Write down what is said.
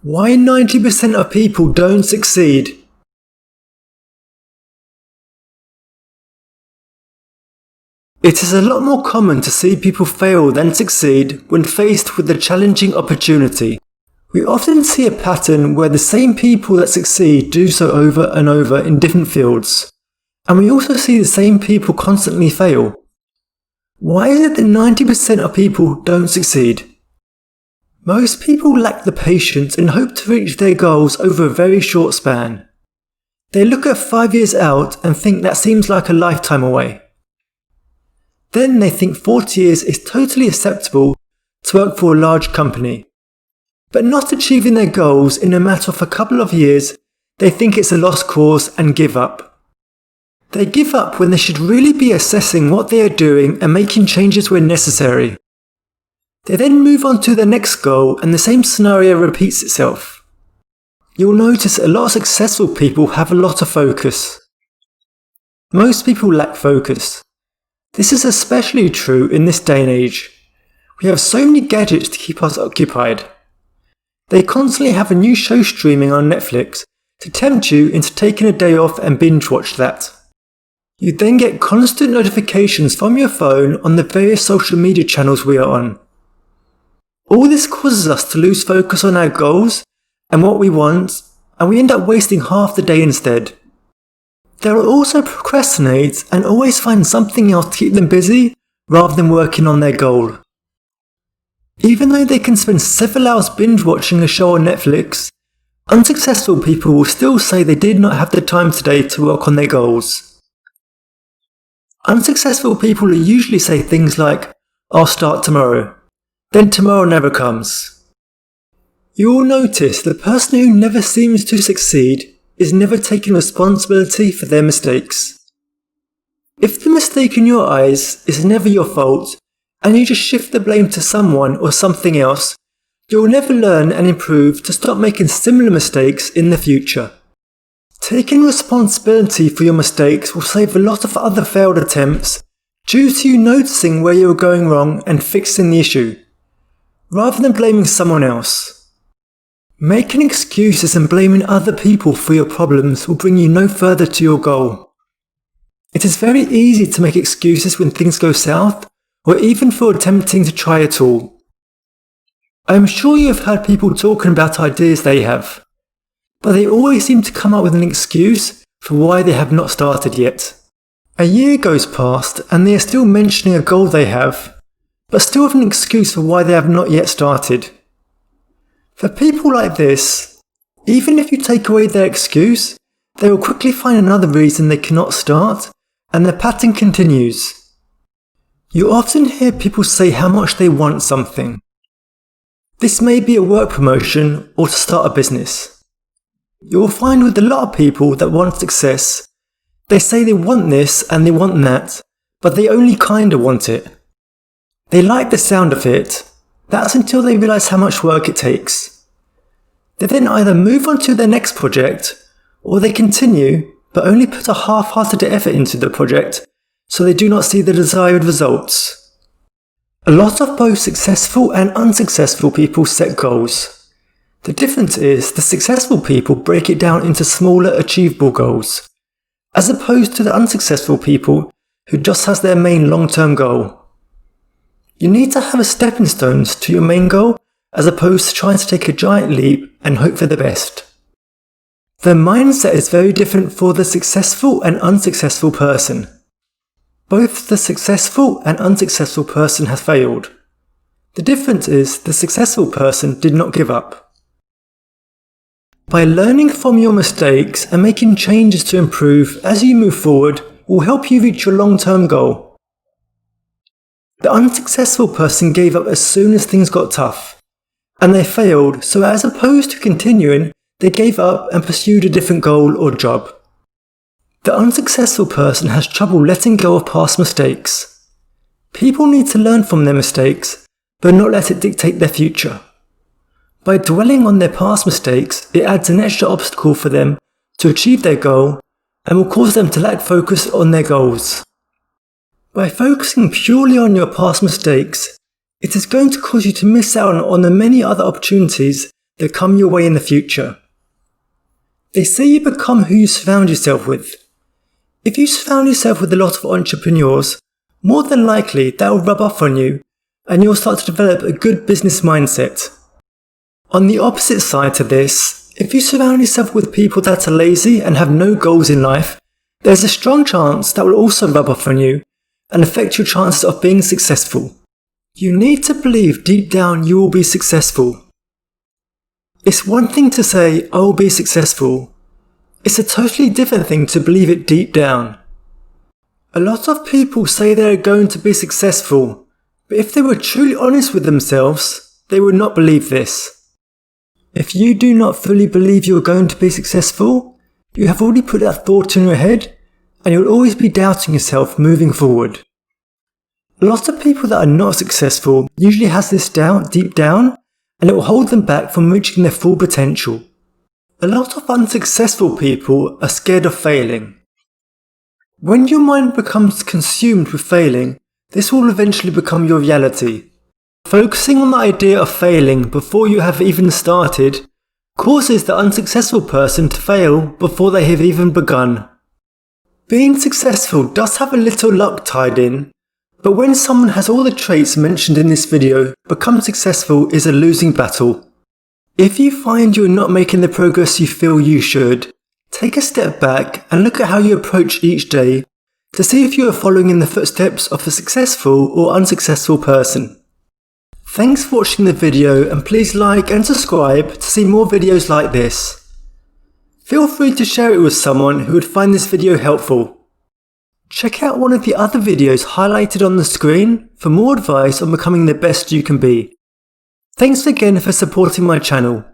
Why 90% of people don't succeed. It is a lot more common to see people fail than succeed when faced with a challenging opportunity. We often see a pattern where the same people that succeed do so over and over in different fields. And we also see the same people constantly fail. Why is it that 90% of people don't succeed? Most people lack the patience and hope to reach their goals over a very short span. They look at 5 years out and think that seems like a lifetime away. Then they think 40 years is totally acceptable to work for a large company. But not achieving their goals in a matter of a couple of years, they think it's a lost cause and give up. They give up when they should really be assessing what they are doing and making changes where necessary. They then move on to their next goal and the same scenario repeats itself. You'll notice a lot of successful people have a lot of focus. Most people lack focus. This is especially true in this day and age. We have so many gadgets to keep us occupied. They constantly have a new show streaming on Netflix to tempt you into taking a day off and binge watch that. You then get constant notifications from your phone on the various social media channels we are on. All this causes us to lose focus on our goals and what we want, and we end up wasting half the day instead. They will also procrastinate and always find something else to keep them busy rather than working on their goal. Even though they can spend several hours binge watching a show on Netflix, unsuccessful people will still say they did not have the time today to work on their goals. Unsuccessful people will usually say things like, "I'll start tomorrow." Then tomorrow never comes. You will notice the person who never seems to succeed is never taking responsibility for their mistakes. If the mistake in your eyes is never your fault, and you just shift the blame to someone or something else, you will never learn and improve to stop making similar mistakes in the future. Taking responsibility for your mistakes will save a lot of other failed attempts due to you noticing where you are going wrong and fixing the issue, rather than blaming someone else. Making excuses and blaming other people for your problems will bring you no further to your goal. It is very easy to make excuses when things go south, or even for attempting to try at all. I am sure you have heard people talking about ideas they have, but they always seem to come up with an excuse for why they have not started yet. A year goes past and they are still mentioning a goal they have, but still have an excuse for why they have not yet started. For people like this, even if you take away their excuse, they will quickly find another reason they cannot start, and the pattern continues. You often hear people say how much they want something. This may be a work promotion or to start a business. You will find with a lot of people that want success, they say they want this and they want that, but they only kinda want it. They like the sound of it. That's until they realise how much work it takes. They then either move on to their next project, or they continue, but only put a half-hearted effort into the project, so they do not see the desired results. A lot of both successful and unsuccessful people set goals. The difference is the successful people break it down into smaller achievable goals, as opposed to the unsuccessful people who just has their main long-term goal. You need to have a stepping stones to your main goal as opposed to trying to take a giant leap and hope for the best. The mindset is very different for the successful and unsuccessful person. Both the successful and unsuccessful person have failed. The difference is the successful person did not give up. By learning from your mistakes and making changes to improve as you move forward will help you reach your long-term goal. The unsuccessful person gave up as soon as things got tough, and they failed, so as opposed to continuing, they gave up and pursued a different goal or job. The unsuccessful person has trouble letting go of past mistakes. People need to learn from their mistakes, but not let it dictate their future. By dwelling on their past mistakes, it adds an extra obstacle for them to achieve their goal and will cause them to lack focus on their goals. By focusing purely on your past mistakes, it is going to cause you to miss out on the many other opportunities that come your way in the future. They say you become who you surround yourself with. If you surround yourself with a lot of entrepreneurs, more than likely that will rub off on you and you'll start to develop a good business mindset. On the opposite side to this, if you surround yourself with people that are lazy and have no goals in life, there's a strong chance that will also rub off on you and affect your chances of being successful. You need to believe deep down you will be successful. It's one thing to say, I will be successful. It's a totally different thing to believe it deep down. A lot of people say they are going to be successful, but if they were truly honest with themselves, they would not believe this. If you do not fully believe you are going to be successful, you have already put that thought in your head, and you'll always be doubting yourself moving forward. A lot of people that are not successful usually has this doubt deep down, and it will hold them back from reaching their full potential. A lot of unsuccessful people are scared of failing. When your mind becomes consumed with failing, this will eventually become your reality. Focusing on the idea of failing before you have even started causes the unsuccessful person to fail before they have even begun. Being successful does have a little luck tied in, but when someone has all the traits mentioned in this video, becoming successful is a losing battle. If you find you're not making the progress you feel you should, take a step back and look at how you approach each day to see if you are following in the footsteps of a successful or unsuccessful person. Thanks for watching the video, and please like and subscribe to see more videos like this. Feel free to share it with someone who would find this video helpful. Check out one of the other videos highlighted on the screen for more advice on becoming the best you can be. Thanks again for supporting my channel.